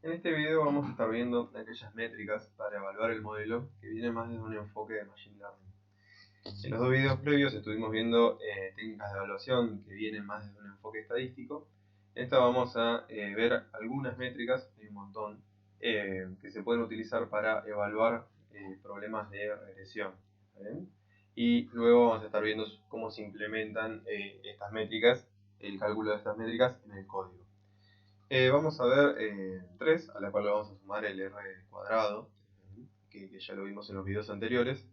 En este video vamos a estar viendo aquellas métricas para evaluar el modelo que vienen más desde un enfoque de Machine Learning. En los dos videos previos estuvimos viendo técnicas de evaluación que vienen más desde un enfoque estadístico. En esta vamos a ver algunas métricas, hay un montón, que se pueden utilizar para evaluar problemas de regresión. ¿Bien? Y luego vamos a estar viendo cómo se implementan estas métricas, el cálculo de estas métricas en el código. Vamos a ver tres, a la cual le vamos a sumar el r cuadrado, que ya lo vimos en los videos anteriores.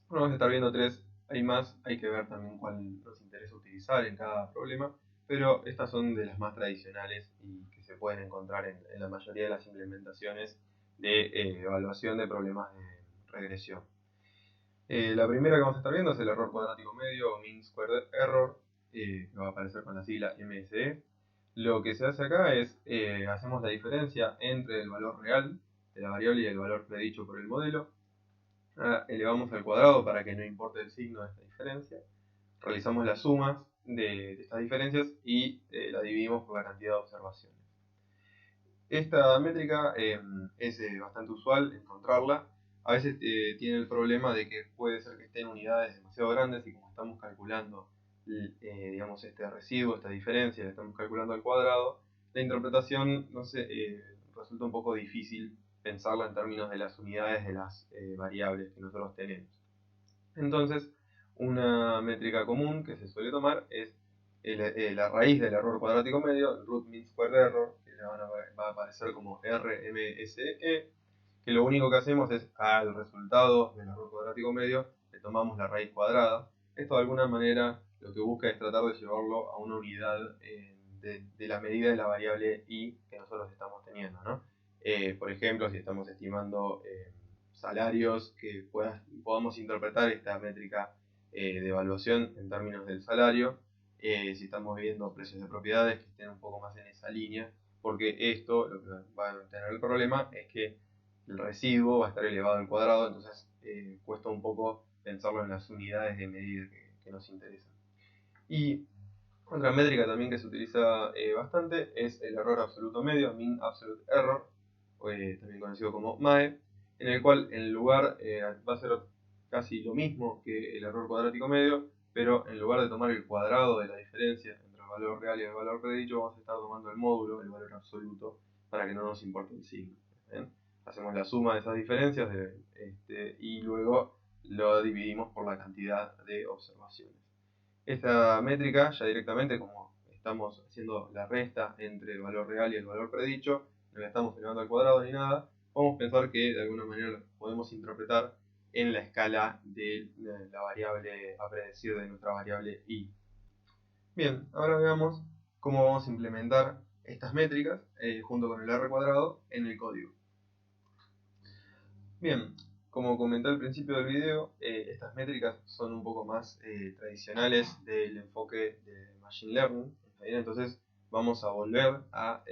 Bueno, vamos a estar viendo tres, hay más, hay que ver también cuál nos interesa utilizar en cada problema, pero estas son de las más tradicionales y que se pueden encontrar en la mayoría de las implementaciones de evaluación de problemas de regresión. La primera que vamos a estar viendo es el error cuadrático medio o mean squared error, que va a aparecer con la sigla MSE. Lo que se hace acá es, hacemos la diferencia entre el valor real de la variable y el valor predicho por el modelo. Elevamos al cuadrado para que no importe el signo de esta diferencia. Realizamos las sumas de estas diferencias y la dividimos por la cantidad de observaciones. Esta métrica es bastante usual encontrarla. A veces tiene el problema de que puede ser que esté en unidades demasiado grandes y como estamos calculando digamos este residuo, esta diferencia, la estamos calculando al cuadrado, la interpretación resulta un poco difícil pensarla en términos de las unidades de las variables que nosotros tenemos. Entonces, una métrica común que se suele tomar es la raíz del error cuadrático medio, el root mean squared error, que va a aparecer como RMSE, que lo único que hacemos es al resultado del error cuadrático medio le tomamos la raíz cuadrada. Esto de alguna manera lo que busca es tratar de llevarlo a una unidad de la medida de la variable y que nosotros estamos teniendo, ¿no? Por ejemplo, si estamos estimando salarios, que podamos interpretar esta métrica de evaluación en términos del salario, si estamos viendo precios de propiedades que estén un poco más en esa línea, porque esto lo que va a tener el problema es que el residuo va a estar elevado al cuadrado, entonces cuesta un poco pensarlo en las unidades de medida que nos interesan. Y otra métrica también que se utiliza bastante es el error absoluto medio, mean absolute error, también conocido como MAE, en el cual en lugar va a ser casi lo mismo que el error cuadrático medio, pero en lugar de tomar el cuadrado de la diferencia entre el valor real y el valor predicho, vamos a estar tomando el módulo, el valor absoluto, para que no nos importe el signo. ¿Bien? Hacemos la suma de esas diferencias y luego lo dividimos por la cantidad de observaciones. Esta métrica ya directamente, como estamos haciendo la resta entre el valor real y el valor predicho, no la estamos elevando al cuadrado ni nada, podemos pensar que de alguna manera lo podemos interpretar en la escala de la variable a predecir de nuestra variable y. Bien, ahora veamos cómo vamos a implementar estas métricas junto con el r cuadrado en el código. Bien, como comenté al principio del video, estas métricas son un poco más tradicionales del enfoque de Machine Learning. ¿Bien? Entonces vamos a volver a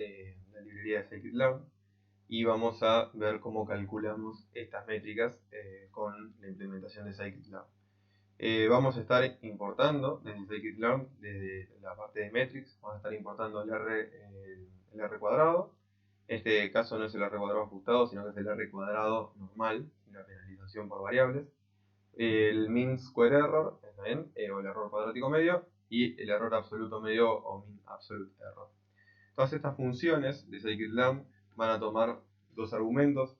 la librería de Scikit-learn y vamos a ver cómo calculamos estas métricas con la implementación de Scikit-learn. Vamos a estar importando desde Scikit-learn, desde la parte de metrics, vamos a estar importando el r cuadrado. En este caso no es el r cuadrado ajustado, sino que es el r cuadrado normal, sin la penalización por variables. El mean square error, ¿bien? O el error cuadrático medio, y el error absoluto medio o mean absolute error. Todas estas funciones de scikit-learn van a tomar dos argumentos.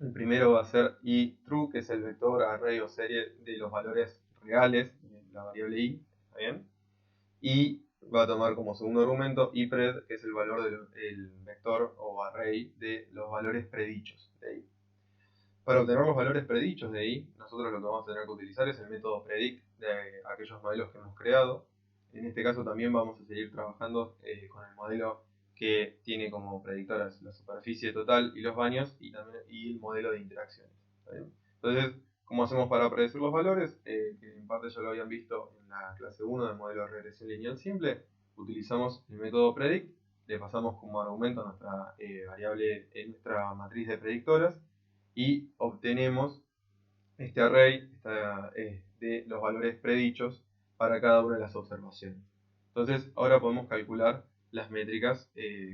El primero va a ser iTrue, que es el vector array o serie de los valores reales de la variable i, ¿está bien? Y va a tomar como segundo argumento ipred, que es el valor del vector o array de los valores predichos de i. Para obtener los valores predichos de i, nosotros lo que vamos a tener que utilizar es el método predict de aquellos modelos que hemos creado. En este caso también vamos a seguir trabajando con el modelo que tiene como predictoras la superficie total y los baños y el modelo de interacciones. ¿Está bien? Entonces, ¿cómo hacemos para predecir los valores? Que en parte ya lo habían visto en la clase 1 del modelo de regresión lineal simple. Utilizamos el método predict, le pasamos como argumento nuestra variable en nuestra matriz de predictoras y obtenemos este array de los valores predichos para cada una de las observaciones. Entonces ahora podemos calcular las métricas,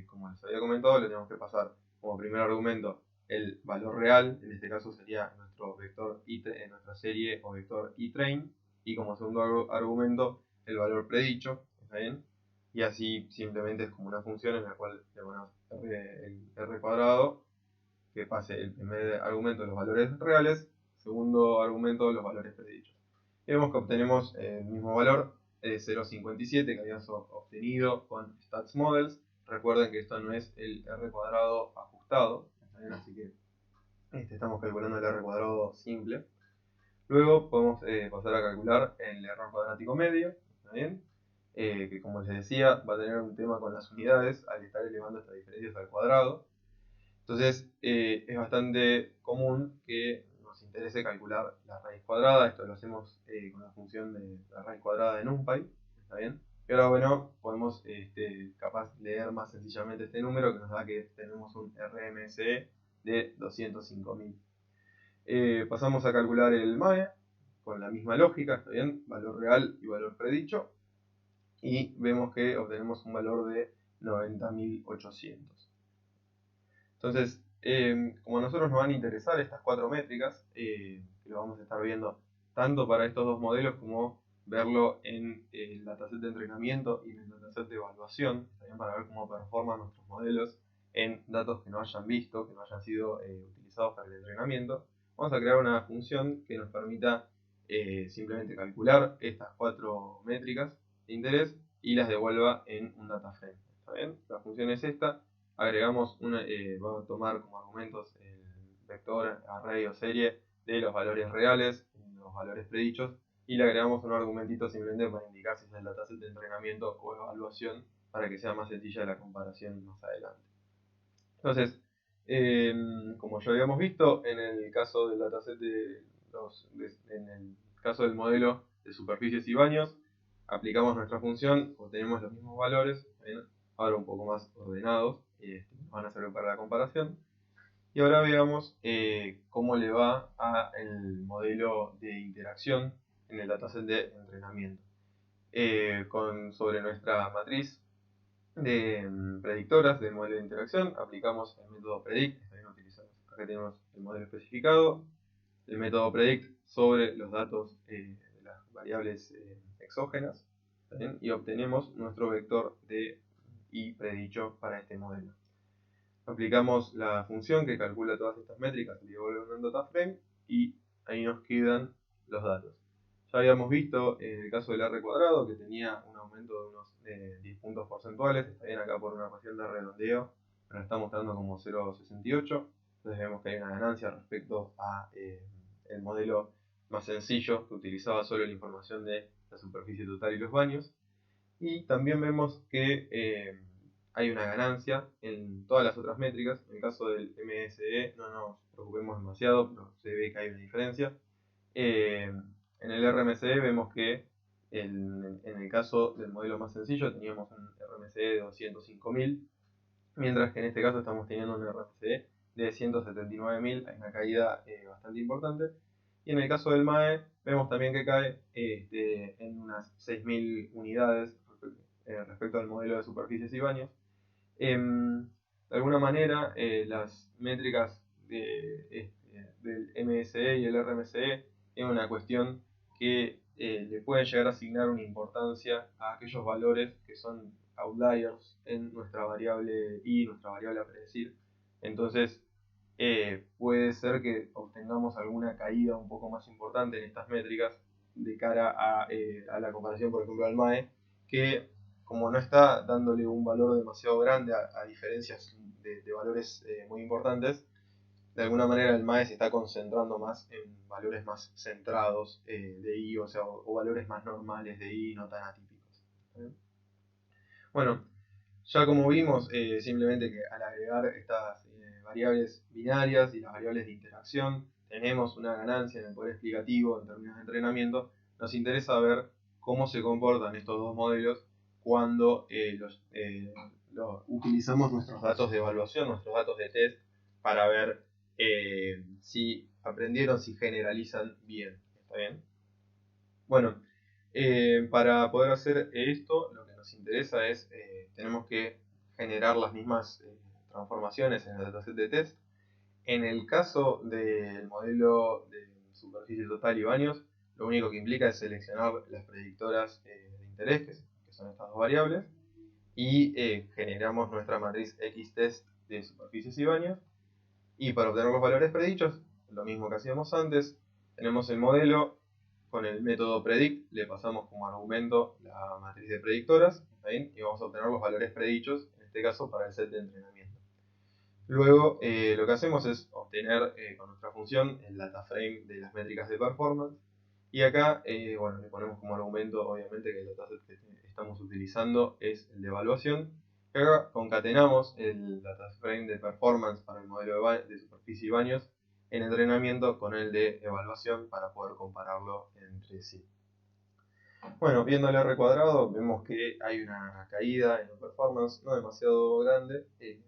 como les había comentado, le tenemos que pasar como primer argumento el valor real, en este caso sería nuestro vector en nuestra serie o vector iTrain, y como segundo argumento el valor predicho, ¿está bien? Y así simplemente es como una función en la cual le ponemos el r cuadrado, que pase el primer argumento los valores reales, segundo argumento los valores predichos. Y vemos que obtenemos el mismo valor, 0,57 que habíamos obtenido con Stats Models. Recuerden que esto no es el r cuadrado ajustado, ¿está bien? Así que estamos calculando el r cuadrado simple. Luego podemos pasar a calcular el error cuadrático medio, ¿está bien? Que como les decía va a tener un tema con las unidades al estar elevando estas diferencias al cuadrado. Entonces es bastante común que nos interese calcular la raíz cuadrada. Esto lo hacemos con la función de la raíz cuadrada de NumPy, ¿está bien? Y ahora bueno, podemos capaz leer más sencillamente este número que nos da que tenemos un RMSE de 205.000. Pasamos a calcular el MAE con la misma lógica, ¿está bien? Valor real y valor predicho. Y vemos que obtenemos un valor de 90.800. Entonces, como a nosotros nos van a interesar estas cuatro métricas, que lo vamos a estar viendo tanto para estos dos modelos como verlo en el dataset de entrenamiento y en el dataset de evaluación, también para ver cómo performan nuestros modelos en datos que no hayan visto, que no hayan sido utilizados para el entrenamiento. Vamos a crear una función que nos permita simplemente calcular estas cuatro métricas de interés y las devuelva en un data frame. ¿Está bien? La función es esta. Agregamos vamos a tomar como argumentos el vector, array o serie de los valores reales, los valores predichos, y le agregamos un argumentito simplemente para indicar si es el dataset de entrenamiento o evaluación, para que sea más sencilla la comparación más adelante. Entonces, como ya habíamos visto, en el caso del dataset en el caso del modelo de superficies y baños, aplicamos nuestra función, obtenemos los mismos valores, ahora un poco más ordenados, nos van a servir para la comparación. Y ahora veamos cómo le va al modelo de interacción en el dataset de entrenamiento. Sobre nuestra matriz de predictoras del modelo de interacción, aplicamos el método predict. Acá tenemos el modelo especificado, el método predict sobre los datos de las variables exógenas, ¿bien? Y obtenemos nuestro vector de y predicho para este modelo. Aplicamos la función que calcula todas estas métricas y devuelve un data frame, y ahí nos quedan los datos. Ya habíamos visto en el caso del R cuadrado que tenía un aumento de unos 10 puntos porcentuales. Está bien acá por una cuestión de redondeo, pero está mostrando como 0,68. Entonces vemos que hay una ganancia respecto a el modelo más sencillo que utilizaba solo la información de la superficie total y los baños. Y también vemos que hay una ganancia en todas las otras métricas. En el caso del MSE no nos preocupemos demasiado, pero se ve que hay una diferencia. En el RMSE vemos que en el caso del modelo más sencillo teníamos un RMSE de 205.000, mientras que en este caso estamos teniendo un RMSE de 179.000, hay una caída bastante importante. Y en el caso del MAE vemos también que cae en unas 6.000 unidades respecto al modelo de superficies y baños. De alguna manera las métricas del MSE y el RMSE es una cuestión que le pueden llegar a asignar una importancia a aquellos valores que son outliers en nuestra variable y nuestra variable a predecir. Entonces puede ser que obtengamos alguna caída un poco más importante en estas métricas de cara a la comparación, por ejemplo, al MAE, que como no está dándole un valor demasiado grande a diferencias de valores muy importantes, de alguna manera el MAE se está concentrando más en valores más centrados de I, o sea, o valores más normales de I, no tan atípicos. Bueno, ya como vimos, simplemente que al agregar estas variables binarias y las variables de interacción, tenemos una ganancia en el poder explicativo en términos de entrenamiento. Nos interesa ver cómo se comportan estos dos modelos cuando utilizamos nuestros datos de evaluación, nuestros datos de test, para ver si aprendieron, si generalizan bien. ¿Está bien? Bueno, para poder hacer esto, lo que nos interesa es, tenemos que generar las mismas transformaciones en el dataset de test. En el caso del modelo de superficie total y baños, lo único que implica es seleccionar las predictoras de interés, que son estas dos variables, y generamos nuestra matriz X-test de superficies y baños. Y para obtener los valores predichos, lo mismo que hacíamos antes, tenemos el modelo con el método predict, le pasamos como argumento la matriz de predictoras, y vamos a obtener los valores predichos, en este caso para el set de entrenamiento. Luego lo que hacemos es obtener con nuestra función el data frame de las métricas de performance, y acá le ponemos como argumento obviamente que el dataset que estamos utilizando es el de evaluación. Y acá concatenamos el data frame de performance para el modelo de superficie y baños en entrenamiento con el de evaluación para poder compararlo entre sí. Bueno, viendo el R cuadrado vemos que hay una caída en la performance, no demasiado grande,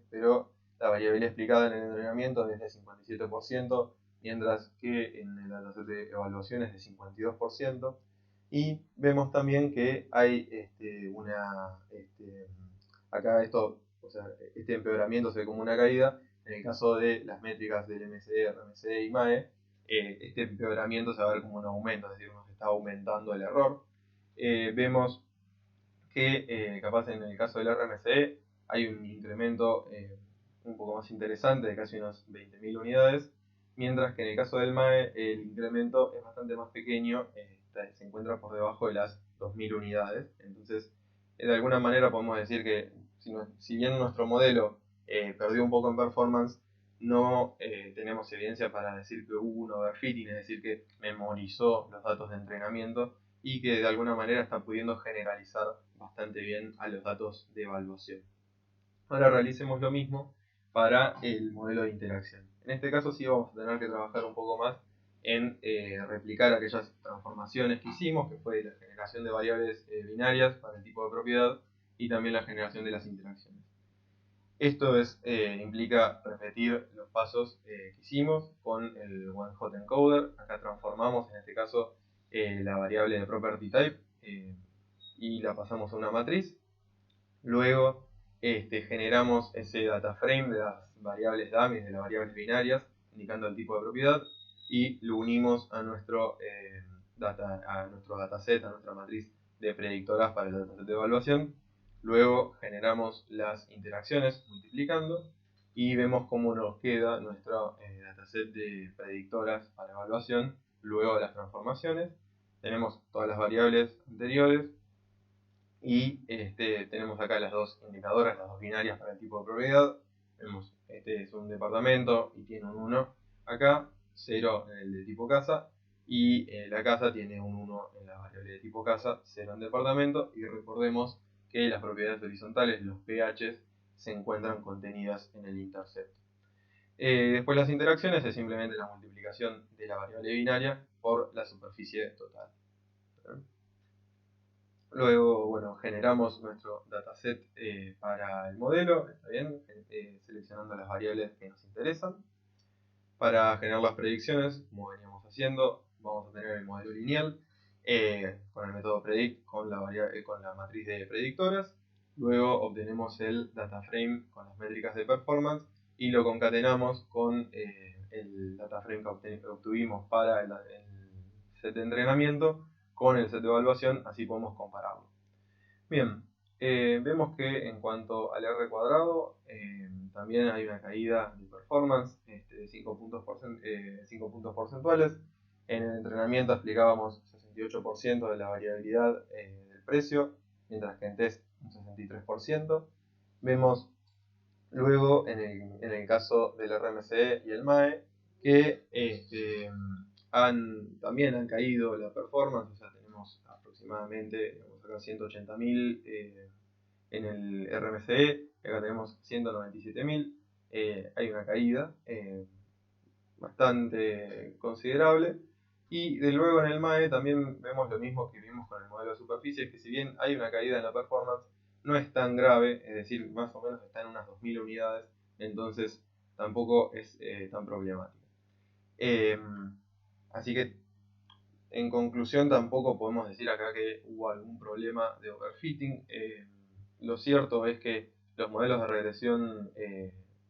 pero la variabilidad explicada en el entrenamiento es de 57%, mientras que en el dataset de evaluación es de 52%. Y vemos también que hay acá este empeoramiento se ve como una caída. En el caso de las métricas del MCE, RMCE y MAE, este empeoramiento se va a ver como un aumento, es decir, nos está aumentando el error. Vemos que capaz en el caso del RMCE hay un incremento un poco más interesante de casi unas 20.000 unidades, mientras que en el caso del MAE el incremento es bastante más pequeño, se encuentra por debajo de las 2.000 unidades. Entonces, de alguna manera podemos decir que si bien nuestro modelo perdió un poco en performance, no tenemos evidencia para decir que hubo un overfitting, es decir, que memorizó los datos de entrenamiento y que de alguna manera está pudiendo generalizar bastante bien a los datos de evaluación. Ahora realicemos lo mismo para el modelo de interacción. En este caso sí vamos a tener que trabajar un poco más en replicar aquellas transformaciones que hicimos, que fue la generación de variables binarias para el tipo de propiedad y también la generación de las interacciones. Esto implica repetir los pasos que hicimos con el One Hot Encoder. Acá transformamos en este caso la variable de property type y la pasamos a una matriz. Luego generamos ese data frame de las variables dummies, de las variables binarias, indicando el tipo de propiedad, y lo unimos a nuestro dataset, a nuestra matriz de predictoras para el dataset de evaluación. Luego generamos las interacciones multiplicando y vemos cómo nos queda nuestro dataset de predictoras para evaluación luego de las transformaciones. Tenemos todas las variables anteriores y tenemos acá las dos indicadoras, las dos binarias para el tipo de propiedad. Vemos, este es un departamento y tiene un 1 acá, 0 en el de tipo casa, y la casa tiene un 1 en la variable de tipo casa, 0 en departamento, y recordemos que las propiedades horizontales, los pHs, se encuentran contenidas en el intercepto. Después las interacciones es simplemente la multiplicación de la variable binaria por la superficie total. Luego, generamos nuestro dataset para el modelo, está bien, seleccionando las variables que nos interesan. Para generar las predicciones, como veníamos haciendo, vamos a tener el modelo lineal con el método predict con la matriz de predictoras. Luego obtenemos el data frame con las métricas de performance y lo concatenamos con el data frame que obtuvimos para el set de entrenamiento con el set de evaluación, así podemos compararlo. Bien, vemos que en cuanto al R cuadrado, también hay una caída de performance de 5 puntos porcentuales. En el entrenamiento aplicábamos 68% de la variabilidad del precio, mientras que en test un 63%. Vemos luego en el caso del RMCE y el MAE que también han caído la performance, o sea, tenemos aproximadamente acá 180.000 en el RMCE, acá tenemos 197.000, hay una caída bastante considerable. Y de luego en el MAE también vemos lo mismo que vimos con el modelo de superficie, que si bien hay una caída en la performance, no es tan grave, es decir, más o menos está en unas 2.000 unidades, entonces tampoco es tan problemático. Así que, en conclusión, tampoco podemos decir acá que hubo algún problema de overfitting. Lo cierto es que los modelos de regresión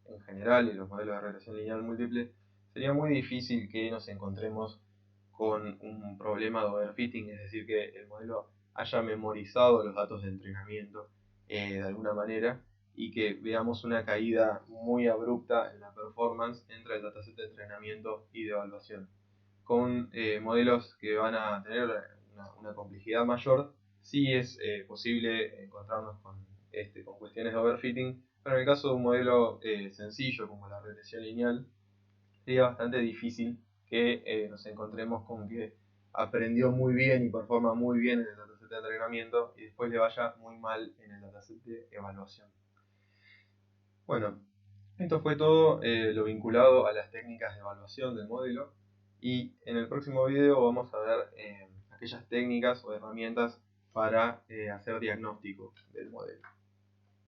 en general y los modelos de regresión lineal múltiple, sería muy difícil que nos encontremos con un problema de overfitting, es decir, que el modelo haya memorizado los datos de entrenamiento de alguna manera y que veamos una caída muy abrupta en la performance entre el dataset de entrenamiento y de evaluación. Con modelos que van a tener una complejidad mayor, sí es posible encontrarnos con cuestiones de overfitting, pero en el caso de un modelo sencillo como la regresión lineal, sería bastante difícil que nos encontremos con que aprendió muy bien y performa muy bien en el dataset de entrenamiento y después le vaya muy mal en el dataset de evaluación. Bueno, esto fue todo lo vinculado a las técnicas de evaluación del modelo y en el próximo video vamos a ver aquellas técnicas o herramientas para hacer diagnóstico del modelo.